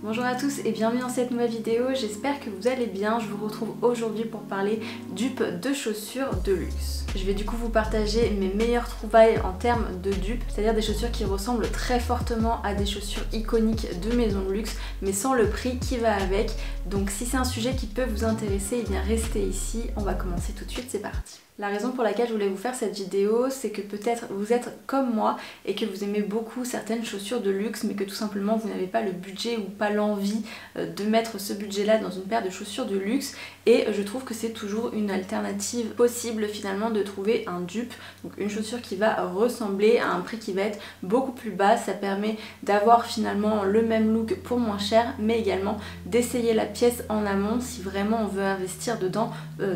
Bonjour à tous et bienvenue dans cette nouvelle vidéo, j'espère que vous allez bien. Je vous retrouve aujourd'hui pour parler dupes de chaussures de luxe. Je vais du coup vous partager mes meilleures trouvailles en termes de dupes, c'est-à-dire des chaussures qui ressemblent très fortement à des chaussures iconiques de maisons de luxe, mais sans le prix qui va avec. Donc si c'est un sujet qui peut vous intéresser, eh bien restez ici, on va commencer tout de suite, c'est parti. La raison pour laquelle je voulais vous faire cette vidéo, c'est que peut-être vous êtes comme moi et que vous aimez beaucoup certaines chaussures de luxe mais que tout simplement vous n'avez pas le budget ou pas l'envie de mettre ce budget-là dans une paire de chaussures de luxe, et je trouve que c'est toujours une alternative possible finalement de trouver un dupe, donc une chaussure qui va ressembler à un prix qui va être beaucoup plus bas. Ça permet d'avoir finalement le même look pour moins cher, mais également d'essayer la pièce en amont si vraiment on veut investir dedans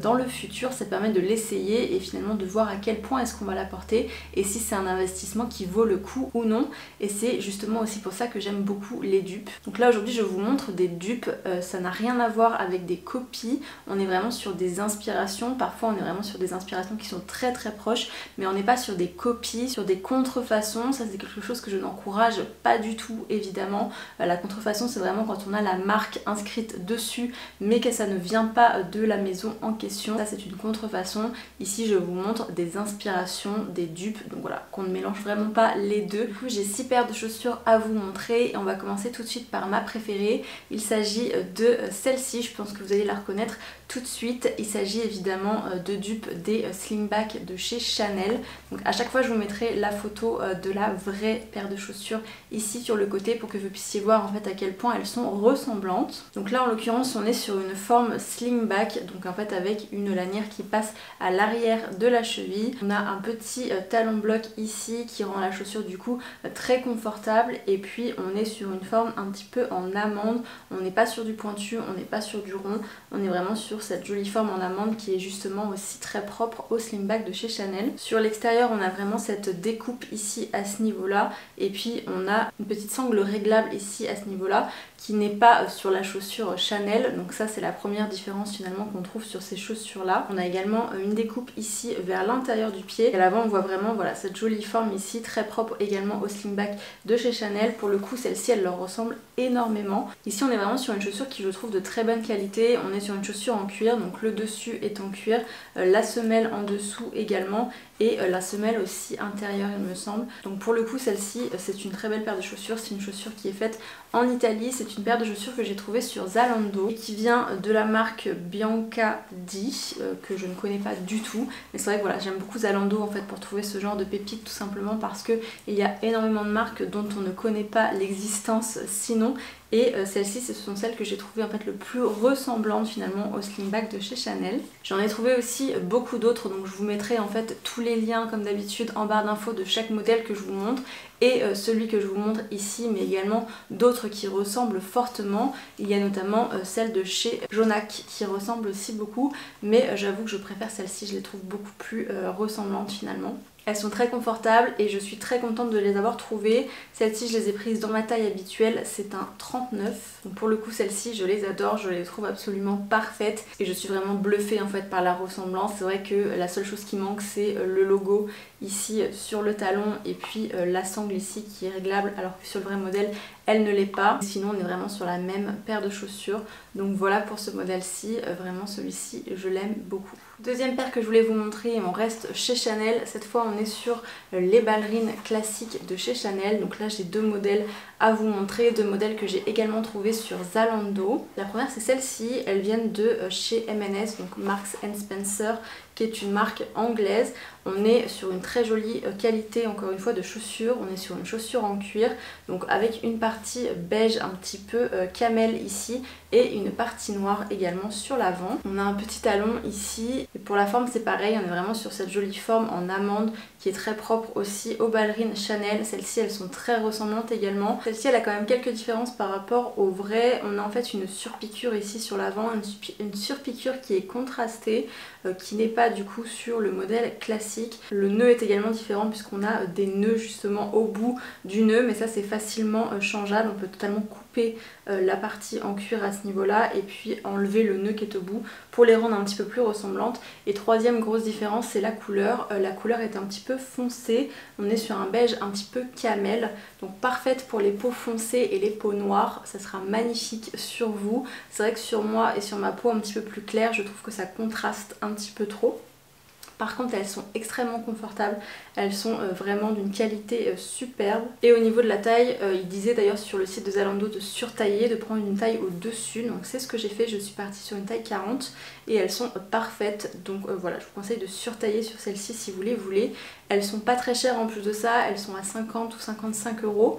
dans le futur. Ça permet de l'essayer et finalement de voir à quel point est-ce qu'on va la porter et si c'est un investissement qui vaut le coup ou non. Et c'est justement aussi pour ça que j'aime beaucoup les dupes. Donc là aujourd'hui je vous montre des dupes, ça n'a rien à voir avec des copies, on est vraiment sur des inspirations. Parfois on est vraiment sur des inspirations qui sont très proches, mais on n'est pas sur des copies, sur des contrefaçons. Ça c'est quelque chose que je n'encourage pas du tout évidemment. La contrefaçon c'est vraiment quand on a la marque inscrite dessus mais que ça ne vient pas de la maison en question. Ça c'est une contrefaçon. Ici je vous montre des inspirations, des dupes, donc voilà, qu'on ne mélange vraiment pas les deux. Du coup j'ai 6 paires de chaussures à vous montrer et on va commencer tout de suite par ma préférée. Il s'agit de celle-ci, je pense que vous allez la reconnaître tout de suite. Il s'agit évidemment de dupes des slingback de chez Chanel. Donc à chaque fois je vous mettrai la photo de la vraie paire de chaussures ici sur le côté pour que vous puissiez voir en fait à quel point elles sont ressemblantes. Donc là en l'occurrence on est sur une forme slingback, donc en fait avec une lanière qui passe à l'arrière de la cheville. On a un petit talon bloc ici qui rend la chaussure du coup très confortable, et puis on est sur une forme un petit peu en amande. On n'est pas sur du pointu, on n'est pas sur du rond, on est vraiment sur cette jolie forme en amande qui est justement aussi très propre au slingback de chez Chanel. Sur l'extérieur on a vraiment cette découpe ici à ce niveau là, et puis on a une petite sangle réglable ici à ce niveau là qui n'est pas sur la chaussure Chanel. Donc ça c'est la première différence finalement qu'on trouve sur ces chaussures là. On a également une découpe ici vers l'intérieur du pied, et à l'avant on voit vraiment voilà cette jolie forme ici très propre également au slingback de chez Chanel. Pour le coup celle-ci elle leur ressemble énormément. Ici on est vraiment sur une chaussure qui je trouve de très bonne qualité. On est sur une chaussure en cuir, donc le dessus est en cuir, la semelle en dessous également, et la semelle aussi intérieure il me semble. Donc pour le coup celle-ci c'est une très belle paire de chaussures. C'est une chaussure qui est faite en Italie. C'est une paire de chaussures que j'ai trouvée sur Zalando et qui vient de la marque Bianca Di, que je ne connais pas du tout, mais c'est vrai que voilà, j'aime beaucoup Zalando en fait pour trouver ce genre de pépites, tout simplement parce que il y a énormément de marques dont on ne connaît pas l'existence sinon. Et celles-ci ce sont celles que j'ai trouvées en fait le plus ressemblantes finalement au slingback de chez Chanel. J'en ai trouvé aussi beaucoup d'autres, donc je vous mettrai en fait tous les liens comme d'habitude en barre d'infos de chaque modèle que je vous montre, et celui que je vous montre ici, mais également d'autres qui ressemblent fortement. Il y a notamment celle de chez Jonac qui ressemble aussi beaucoup, mais j'avoue que je préfère celle-ci, je les trouve beaucoup plus ressemblantes finalement. Elles sont très confortables et je suis très contente de les avoir trouvées. Celles-ci je les ai prises dans ma taille habituelle, c'est un 39. Donc pour le coup celles-ci je les adore, je les trouve absolument parfaites et je suis vraiment bluffée en fait par la ressemblance. C'est vrai que la seule chose qui manque c'est le logo ici sur le talon et puis la sangle ici qui est réglable, alors que sur le vrai modèle elle ne l'est pas. Sinon on est vraiment sur la même paire de chaussures. Donc voilà pour ce modèle-ci, vraiment celui-ci je l'aime beaucoup. Deuxième paire que je voulais vous montrer, on reste chez Chanel. Cette fois on est sur les ballerines classiques de chez Chanel. Donc là j'ai deux modèles à vous montrer, deux modèles que j'ai également trouvés sur Zalando. La première c'est celle-ci, elles viennent de chez M&S, donc Marks & Spencer, qui est une marque anglaise. On est sur une très jolie qualité encore une fois de chaussures. On est sur une chaussure en cuir, donc avec une partie beige un petit peu camel ici et une partie noire également sur l'avant. On a un petit talon ici et pour la forme c'est pareil, on est vraiment sur cette jolie forme en amande qui est très propre aussi aux ballerines Chanel. Celles-ci elles sont très ressemblantes également. Celle-ci elle a quand même quelques différences par rapport au vrai. On a en fait une surpiqûre ici sur l'avant, une surpiqûre qui est contrastée, qui n'est pas du coup sur le modèle classique. Le nœud est également différent puisqu'on a des nœuds justement au bout du nœud, mais ça c'est facilement changeable. On peut totalement couper couper la partie en cuir à ce niveau-là et puis enlever le nœud qui est au bout pour les rendre un petit peu plus ressemblantes. Et troisième grosse différence, c'est la couleur. La couleur est un petit peu foncée, on est sur un beige un petit peu camel, donc parfaite pour les peaux foncées et les peaux noires, ça sera magnifique sur vous. C'est vrai que sur moi et sur ma peau un petit peu plus claire, je trouve que ça contraste un petit peu trop. Par contre elles sont extrêmement confortables, elles sont vraiment d'une qualité superbe. Et au niveau de la taille, il disait d'ailleurs sur le site de Zalando de surtailler, de prendre une taille au dessus. Donc c'est ce que j'ai fait, je suis partie sur une taille 40 et elles sont parfaites. Donc voilà, je vous conseille de surtailler sur celle-ci si vous les voulez. Elles sont pas très chères en plus de ça, elles sont à 50 ou 55 €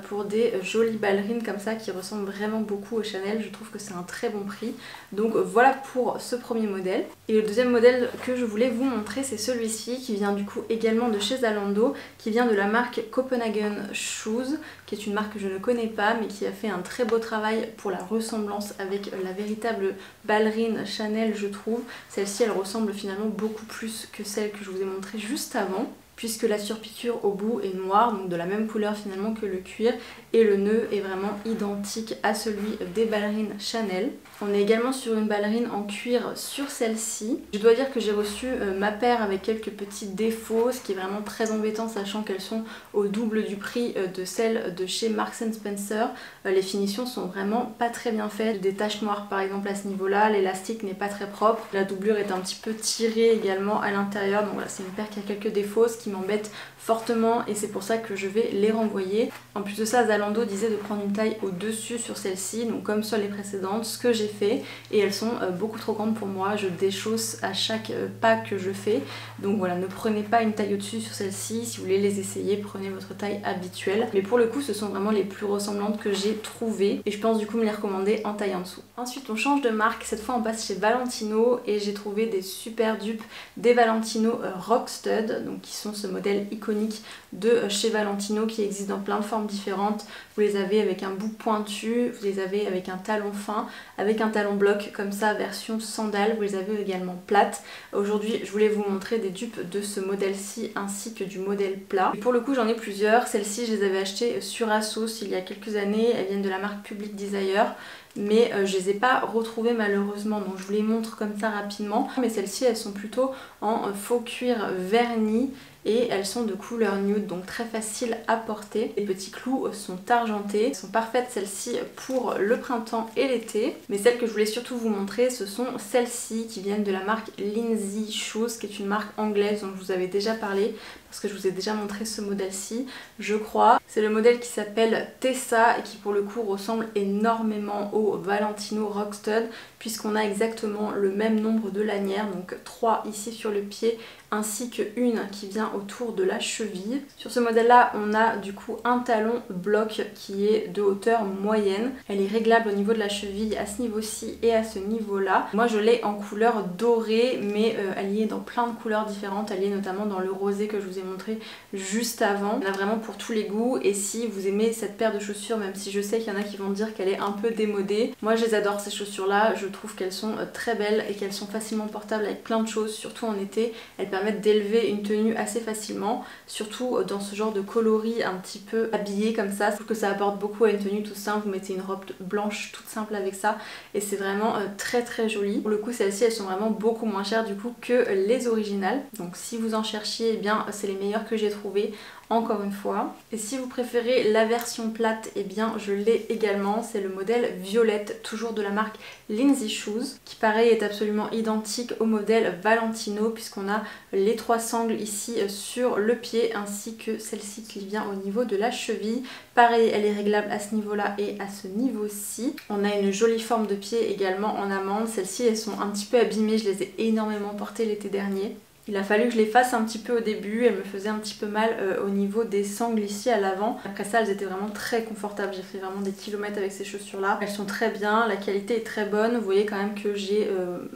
pour des jolies ballerines comme ça qui ressemblent vraiment beaucoup au Chanel. Je trouve que c'est un très bon prix. Donc voilà pour ce premier modèle. Et le deuxième modèle que je voulais vous montrer, c'est celui-ci qui vient du coup également de chez Zalando, qui vient de la marque Copenhagen Shoes, qui est une marque que je ne connais pas mais qui a fait un très beau travail pour la ressemblance avec la véritable ballerine Chanel, je trouve. Celle-ci elle ressemble finalement beaucoup plus que celle que je vous ai montrée juste avant, puisque la surpiqûre au bout est noire, donc de la même couleur finalement que le cuir, et le nœud est vraiment identique à celui des ballerines Chanel. On est également sur une ballerine en cuir sur celle-ci. Je dois dire que j'ai reçu ma paire avec quelques petits défauts, ce qui est vraiment très embêtant sachant qu'elles sont au double du prix de celles de chez Marks & Spencer. Les finitions sont vraiment pas très bien faites, des taches noires par exemple à ce niveau-là, l'élastique n'est pas très propre, la doublure est un petit peu tirée également à l'intérieur, donc voilà, c'est une paire qui a quelques défauts, ce qui m'embête fortement et c'est pour ça que je vais les renvoyer. En plus de ça, Zalando disait de prendre une taille au-dessus sur celle-ci, donc comme sur les précédentes, ce que j'ai fait, et elles sont beaucoup trop grandes pour moi, je déchausse à chaque pas que je fais, donc voilà, ne prenez pas une taille au-dessus sur celle-ci, si vous voulez les essayer, prenez votre taille habituelle, mais pour le coup ce sont vraiment les plus ressemblantes que j'ai trouvées, et je pense du coup me les recommander en taille en dessous. Ensuite on change de marque, cette fois on passe chez Valentino, et j'ai trouvé des super dupes des Valentino Rockstud, donc qui sont ce modèle iconique de chez Valentino qui existe dans plein de formes différentes. Vous les avez avec un bout pointu, vous les avez avec un talon fin, avec un talon bloc comme ça version sandale, vous les avez également plates. Aujourd'hui je voulais vous montrer des dupes de ce modèle-ci ainsi que du modèle plat. Et pour le coup j'en ai plusieurs, celles-ci je les avais achetées sur Asos il y a quelques années, elles viennent de la marque Public Desire. Mais je les ai pas retrouvées malheureusement, donc je vous les montre comme ça rapidement. Mais celles-ci elles sont plutôt en faux cuir verni et elles sont de couleur nude, donc très facile à porter. Les petits clous sont argentés, sont parfaites celles-ci pour le printemps et l'été. Mais celles que je voulais surtout vous montrer, ce sont celles-ci qui viennent de la marque Lindsay Shoes, qui est une marque anglaise dont je vous avais déjà parlé, parce que je vous ai déjà montré ce modèle-ci, je crois. C'est le modèle qui s'appelle Tessa et qui pour le coup ressemble énormément au Valentino Rockstud, puisqu'on a exactement le même nombre de lanières, donc 3 ici sur le pied ainsi qu'une qui vient autour de la cheville. Sur ce modèle là on a du coup un talon bloc qui est de hauteur moyenne, elle est réglable au niveau de la cheville à ce niveau-ci et à ce niveau là. Moi je l'ai en couleur dorée mais elle y est dans plein de couleurs différentes, elle y est notamment dans le rosé que je vous ai montré juste avant. Il y en a vraiment pour tous les goûts et si vous aimez cette paire de chaussures, même si je sais qu'il y en a qui vont dire qu'elle est un peu démodée, moi je les adore ces chaussures là, je trouve qu'elles sont très belles et qu'elles sont facilement portables avec plein de choses, surtout en été. Elles permettent d'élever une tenue assez facilement, surtout dans ce genre de coloris un petit peu habillé comme ça. Je trouve que ça apporte beaucoup à une tenue toute simple, vous mettez une robe blanche toute simple avec ça et c'est vraiment très très joli. Pour le coup celles-ci elles sont vraiment beaucoup moins chères du coup que les originales, donc si vous en cherchiez, eh bien c'est les meilleures que j'ai trouvées encore une fois. Et si vous préférez la version plate, eh bien je l'ai également, c'est le modèle violette, toujours de la marque Lindsay Shoes, qui pareil est absolument identique au modèle Valentino puisqu'on a les 3 sangles ici sur le pied ainsi que celle-ci qui vient au niveau de la cheville. Pareil, elle est réglable à ce niveau-là et à ce niveau-ci. On a une jolie forme de pied également en amande, celles-ci elles sont un petit peu abîmées, je les ai énormément portées l'été dernier. Il a fallu que je les fasse un petit peu au début, elles me faisaient un petit peu mal au niveau des sangles ici à l'avant. Après ça elles étaient vraiment très confortables, j'ai fait vraiment des kilomètres avec ces chaussures là. Elles sont très bien, la qualité est très bonne, vous voyez quand même que j'ai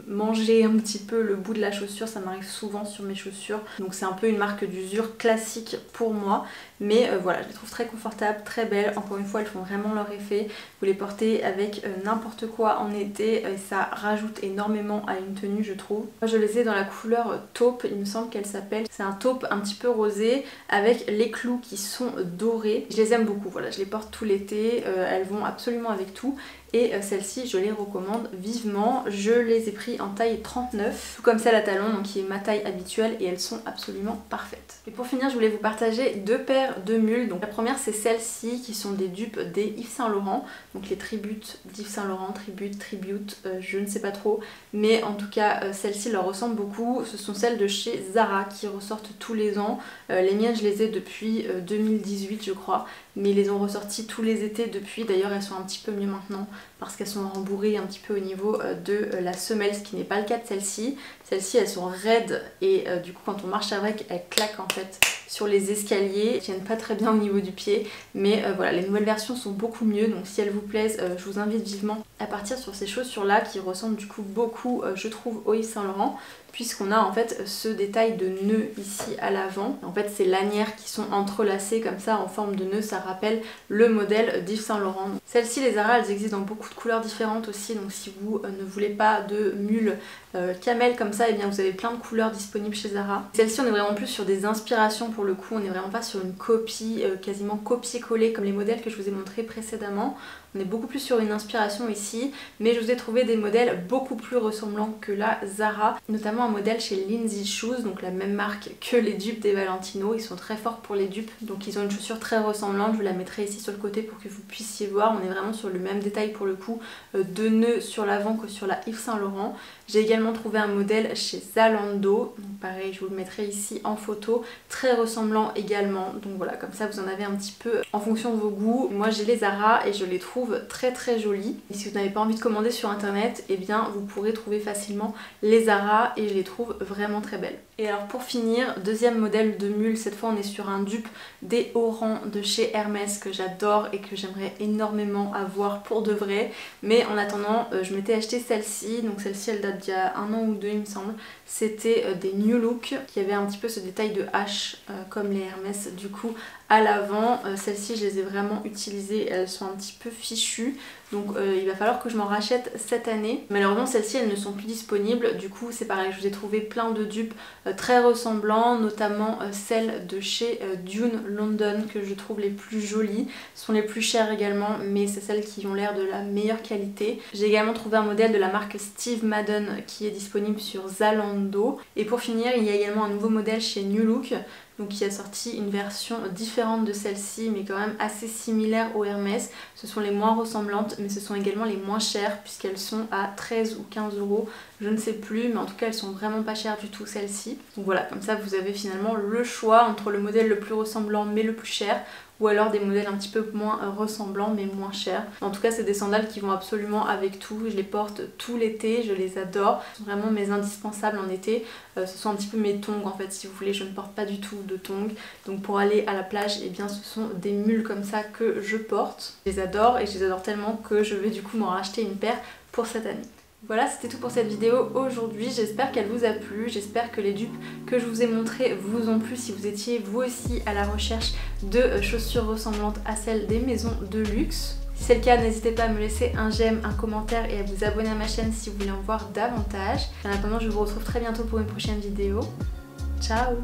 mangé un petit peu le bout de la chaussure, ça m'arrive souvent sur mes chaussures. Donc c'est un peu une marque d'usure classique pour moi. Mais voilà, je les trouve très confortables, très belles, encore une fois elles font vraiment leur effet. Vous les portez avec n'importe quoi en été et ça rajoute énormément à une tenue je trouve. Moi je les ai dans la couleur taupe taupe, il me semble qu'elle s'appelle. C'est un taupe un petit peu rosé avec les clous qui sont dorés. Je les aime beaucoup, voilà, je les porte tout l'été, elles vont absolument avec tout. Et celles-ci, je les recommande vivement. Je les ai pris en taille 39, tout comme celle à talons, donc qui est ma taille habituelle, et elles sont absolument parfaites. Et pour finir, je voulais vous partager deux paires de mules. Donc la première, c'est celles-ci qui sont des dupes des Yves Saint Laurent, donc les tributes d'Yves Saint Laurent, tribute, je ne sais pas trop, mais en tout cas celles-ci leur ressemblent beaucoup. Ce sont celles de chez Zara qui ressortent tous les ans. Les miennes, je les ai depuis 2018, je crois, mais ils les ont ressorties tous les étés depuis. D'ailleurs, elles sont un petit peu mieux maintenant parce qu'elles sont rembourrées un petit peu au niveau de la semelle, ce qui n'est pas le cas de celles-ci. Celles-ci, elles sont raides et du coup quand on marche avec, elles claquent en fait sur les escaliers, elles tiennent pas très bien au niveau du pied, mais voilà, les nouvelles versions sont beaucoup mieux, donc si elles vous plaisent, je vous invite vivement à partir sur ces chaussures là qui ressemblent du coup beaucoup, je trouve, au Yves Saint Laurent, puisqu'on a en fait ce détail de nœud ici à l'avant. En fait, ces lanières qui sont entrelacées comme ça en forme de nœud, ça rappelle le modèle d'Yves Saint Laurent. Celles-ci, les Zara, elles existent dans beaucoup de couleurs différentes aussi, donc si vous ne voulez pas de mules camel comme ça, et bien vous avez plein de couleurs disponibles chez Zara. Celle-ci, on est vraiment plus sur des inspirations pour le coup, on n'est vraiment pas sur une copie, quasiment copier-coller comme les modèles que je vous ai montrés précédemment. On est beaucoup plus sur une inspiration ici, mais je vous ai trouvé des modèles beaucoup plus ressemblants que la Zara, notamment un modèle chez Lindsay Shoes, donc la même marque que les dupes des Valentino. Ils sont très forts pour les dupes, donc ils ont une chaussure très ressemblante. Je vous la mettrai ici sur le côté pour que vous puissiez voir. On est vraiment sur le même détail pour le coup, de nœuds sur l'avant que sur la Yves Saint Laurent. J'ai également trouvé un modèle chez Zalando, donc pareil, je vous le mettrai ici en photo, très ressemblant également. Donc voilà, comme ça vous en avez un petit peu en fonction de vos goûts. Moi j'ai les Zara et je les trouve très très jolies. Et si vous n'avez pas envie de commander sur internet, eh bien vous pourrez trouver facilement les Zara et je les trouve vraiment très belles. Et alors pour finir, deuxième modèle de mule, cette fois on est sur un dupe des Oran de chez Hermès que j'adore et que j'aimerais énormément avoir pour de vrai. Mais en attendant, je m'étais acheté celle-ci, donc celle-ci elle date d'il y a 1 an ou 2 il me semble. C'était des New Look qui avaient un petit peu ce détail de H comme les Hermès du coup à l'avant. Celles-ci je les ai vraiment utilisées, elles sont un petit peu fichues. Donc il va falloir que je m'en rachète cette année. Malheureusement celles-ci elles ne sont plus disponibles. Du coup c'est pareil, je vous ai trouvé plein de dupes très ressemblants, notamment celles de chez Dune London que je trouve les plus jolies. Ce sont les plus chères également, mais c'est celles qui ont l'air de la meilleure qualité. J'ai également trouvé un modèle de la marque Steve Madden qui est disponible sur Zalando. Et pour finir, il y a également un nouveau modèle chez New Look, donc qui a sorti une version différente de celle-ci mais quand même assez similaire au Hermès. Ce sont les moins ressemblantes mais ce sont également les moins chères puisqu'elles sont à 13 ou 15 €, je ne sais plus, mais en tout cas elles sont vraiment pas chères du tout celles-ci. Donc voilà, comme ça vous avez finalement le choix entre le modèle le plus ressemblant mais le plus cher, ou alors des modèles un petit peu moins ressemblants mais moins chers. En tout cas c'est des sandales qui vont absolument avec tout, je les porte tout l'été, je les adore, ce sont vraiment mes indispensables en été. Ce sont un petit peu mes tongs en fait si vous voulez, je ne porte pas du tout de tongs, donc pour aller à la plage, eh bien ce sont des mules comme ça que je porte. Je les adore et je les adore tellement que je vais du coup m'en racheter une paire pour cette année. Voilà, c'était tout pour cette vidéo aujourd'hui, j'espère qu'elle vous a plu, j'espère que les dupes que je vous ai montrées vous ont plu si vous étiez vous aussi à la recherche de chaussures ressemblantes à celles des maisons de luxe. Si c'est le cas, n'hésitez pas à me laisser un j'aime, un commentaire et à vous abonner à ma chaîne si vous voulez en voir davantage. En attendant, je vous retrouve très bientôt pour une prochaine vidéo. Ciao!